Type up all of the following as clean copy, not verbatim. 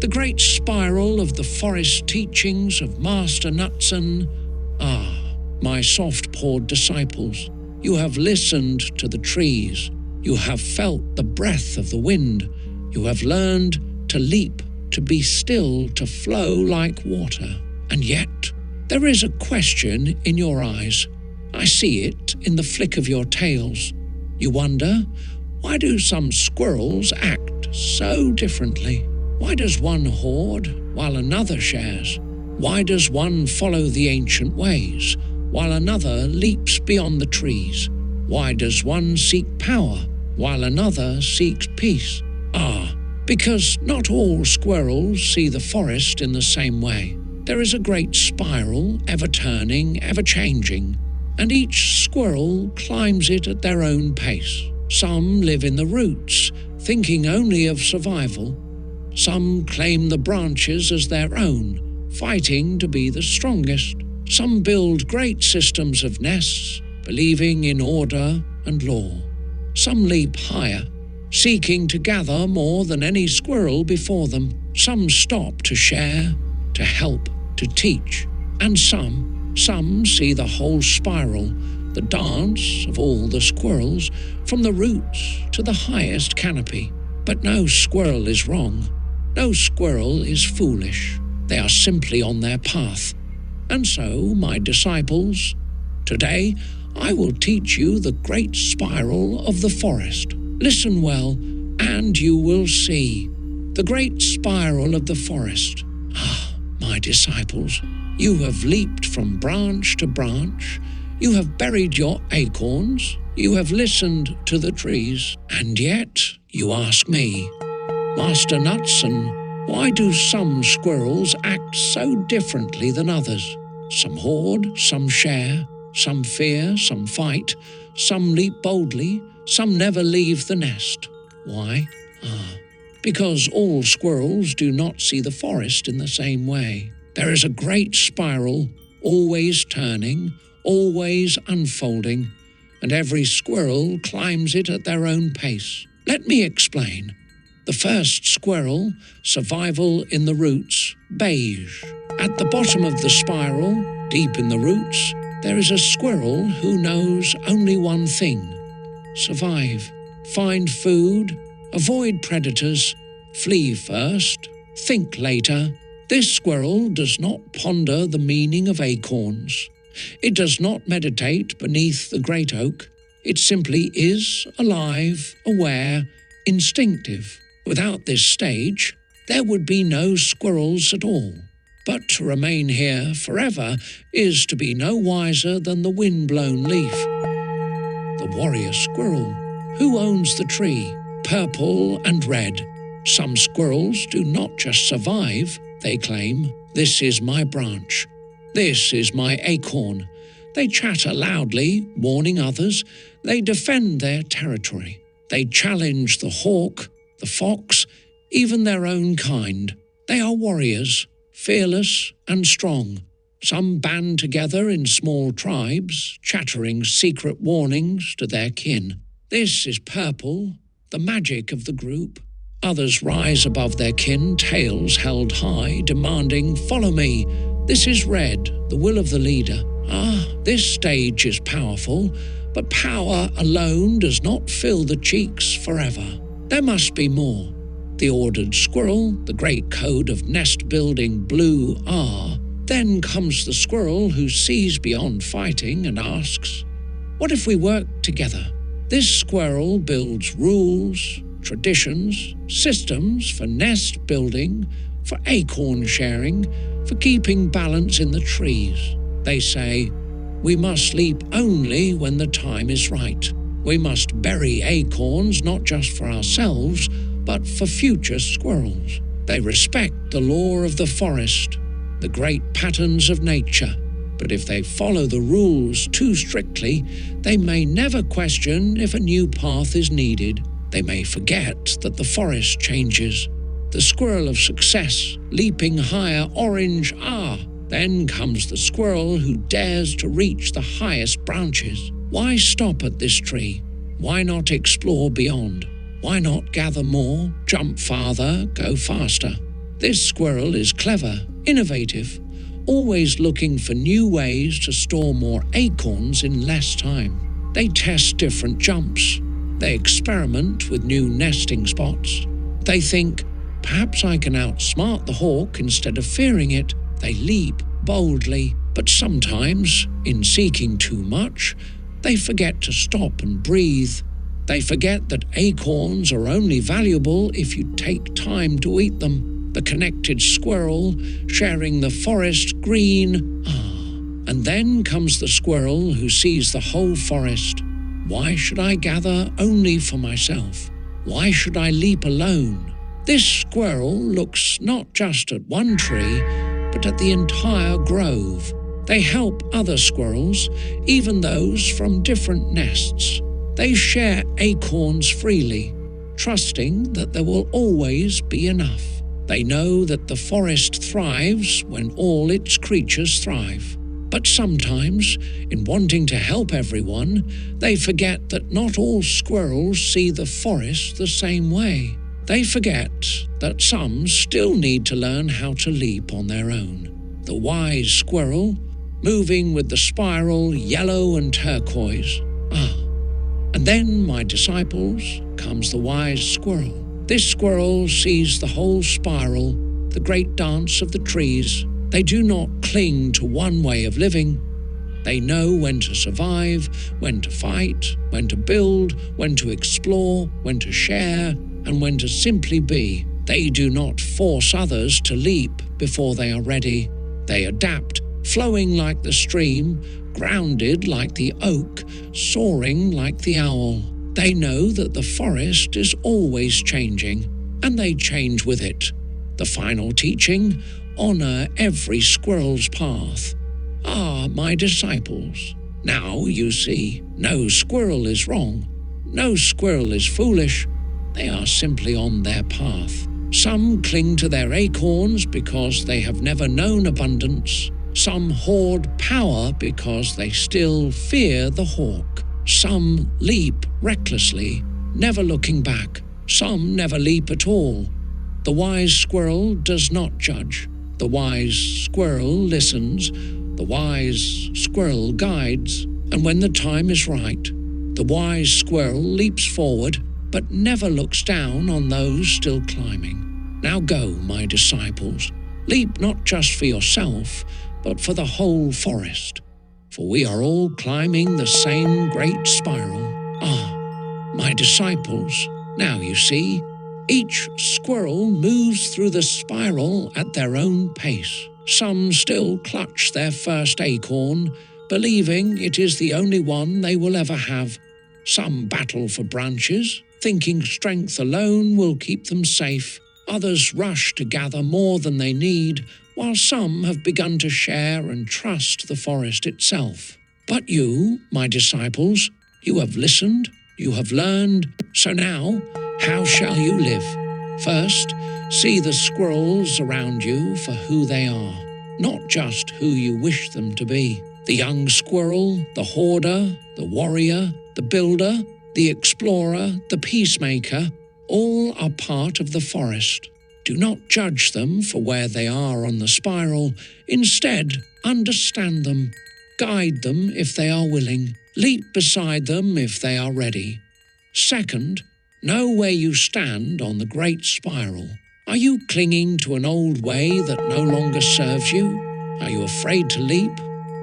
The great spiral of the forest teachings of Master Nutzen. Ah, my soft-pawed disciples, you have listened to the trees. You have felt the breath of the wind. You have learned to leap, to be still, to flow like water. And yet, there is a question in your eyes. I see it in the flick of your tails. You wonder, why do some squirrels act so differently? Why does one hoard while another shares? Why does one follow the ancient ways while another leaps beyond the trees? Why does one seek power while another seeks peace? Ah, because not all squirrels see the forest in the same way. There is a great spiral, ever turning, ever changing, and each squirrel climbs it at their own pace. Some live in the roots, thinking only of survival. Some claim the branches as their own, fighting to be the strongest. Some build great systems of nests, believing in order and law. Some leap higher, seeking to gather more than any squirrel before them. Some stop to share, to help, to teach. And some see the whole spiral, the dance of all the squirrels, from the roots to the highest canopy. But no squirrel is wrong. No squirrel is foolish. They are simply on their path. And so, my disciples, today I will teach you the great spiral of the forest. Listen well, and you will see. The great spiral of the forest. Ah, my disciples, you have leaped from branch to branch. You have buried your acorns. You have listened to the trees. And yet, you ask me, Master Nutzen, why do some squirrels act so differently than others? Some hoard, some share, some fear, some fight, some leap boldly, some never leave the nest. Why? Ah, because all squirrels do not see the forest in the same way. There is a great spiral, always turning, always unfolding, and every squirrel climbs it at their own pace. Let me explain. The first squirrel, survival in the roots, beige. At the bottom of the spiral, deep in the roots, there is a squirrel who knows only one thing: survive, find food, avoid predators, flee first, think later. This squirrel does not ponder the meaning of acorns. It does not meditate beneath the great oak. It simply is alive, aware, instinctive. Without this stage, there would be no squirrels at all. But to remain here forever is to be no wiser than the wind-blown leaf. The warrior squirrel. Who owns the tree? Purple and red. Some squirrels do not just survive, they claim. This is my branch. This is my acorn. They chatter loudly, warning others. They defend their territory. They challenge the hawk, the fox, even their own kind. They are warriors, fearless and strong. Some band together in small tribes, chattering secret warnings to their kin. This is purple, the magic of the group. Others rise above their kin, tails held high, demanding, "Follow me." This is red, the will of the leader. Ah, this stage is powerful, but power alone does not fill the cheeks forever. There must be more. The ordered squirrel, the great code of nest-building blue R. Then comes the squirrel who sees beyond fighting and asks, what if we work together? This squirrel builds rules, traditions, systems for nest building, for acorn sharing, for keeping balance in the trees. They say, we must leap only when the time is right. We must bury acorns not just for ourselves, but for future squirrels. They respect the law of the forest, the great patterns of nature. But if they follow the rules too strictly, they may never question if a new path is needed. They may forget that the forest changes. The squirrel of success, leaping higher, orange, Then comes the squirrel who dares to reach the highest branches. Why stop at this tree? Why not explore beyond? Why not gather more, jump farther, go faster? This squirrel is clever, innovative, always looking for new ways to store more acorns in less time. They test different jumps. They experiment with new nesting spots. They think, perhaps I can outsmart the hawk instead of fearing it. They leap boldly, but sometimes, in seeking too much, they forget to stop and breathe. They forget that acorns are only valuable if you take time to eat them. The connected squirrel, sharing the forest green. And then comes the squirrel who sees the whole forest. Why should I gather only for myself? Why should I leap alone? This squirrel looks not just at one tree, but at the entire grove. They help other squirrels, even those from different nests. They share acorns freely, trusting that there will always be enough. They know that the forest thrives when all its creatures thrive. But sometimes, in wanting to help everyone, they forget that not all squirrels see the forest the same way. They forget that some still need to learn how to leap on their own. The wise squirrel, moving with the spiral yellow and turquoise. And then, my disciples, comes the wise squirrel. This squirrel sees the whole spiral, the great dance of the trees. They do not cling to one way of living. They know when to survive, when to fight, when to build, when to explore, when to share, and when to simply be. They do not force others to leap before they are ready. They adapt, flowing like the stream, grounded like the oak, soaring like the owl. They know that the forest is always changing, and they change with it. The final teaching: honor every squirrel's path. My disciples, now you see, no squirrel is wrong. No squirrel is foolish. They are simply on their path. Some cling to their acorns because they have never known abundance. Some hoard power because they still fear the hawk. Some leap recklessly, never looking back. Some never leap at all. The wise squirrel does not judge. The wise squirrel listens. The wise squirrel guides. And when the time is right, the wise squirrel leaps forward, but never looks down on those still climbing. Now go, my disciples. Leap not just for yourself, but for the whole forest. For we are all climbing the same great spiral. My disciples, now you see, each squirrel moves through the spiral at their own pace. Some still clutch their first acorn, believing it is the only one they will ever have. Some battle for branches, thinking strength alone will keep them safe. Others rush to gather more than they need, while some have begun to share and trust the forest itself. But you, my disciples, you have listened, you have learned, so now, how shall you live? First, see the squirrels around you for who they are, not just who you wish them to be. The young squirrel, the hoarder, the warrior, the builder, the explorer, the peacemaker, all are part of the forest. Do not judge them for where they are on the spiral. Instead, understand them. Guide them if they are willing. Leap beside them if they are ready. Second, know where you stand on the great spiral. Are you clinging to an old way that no longer serves you? Are you afraid to leap?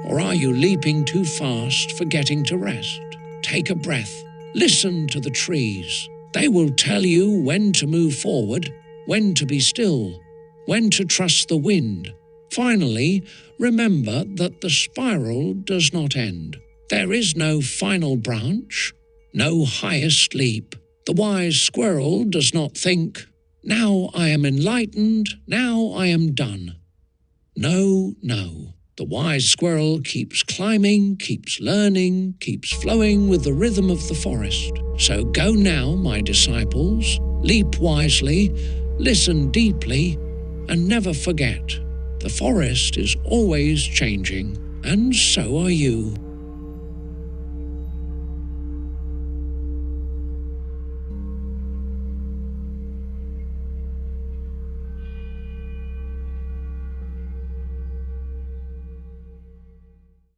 Or are you leaping too fast, forgetting to rest? Take a breath. Listen to the trees. They will tell you when to move forward, when to be still, when to trust the wind. Finally, remember that the spiral does not end. There is no final branch, no highest leap. The wise squirrel does not think, now I am enlightened, now I am done. No, no. The wise squirrel keeps climbing, keeps learning, keeps flowing with the rhythm of the forest. So go now, my disciples, leap wisely, listen deeply, and never forget, the forest is always changing, and so are you.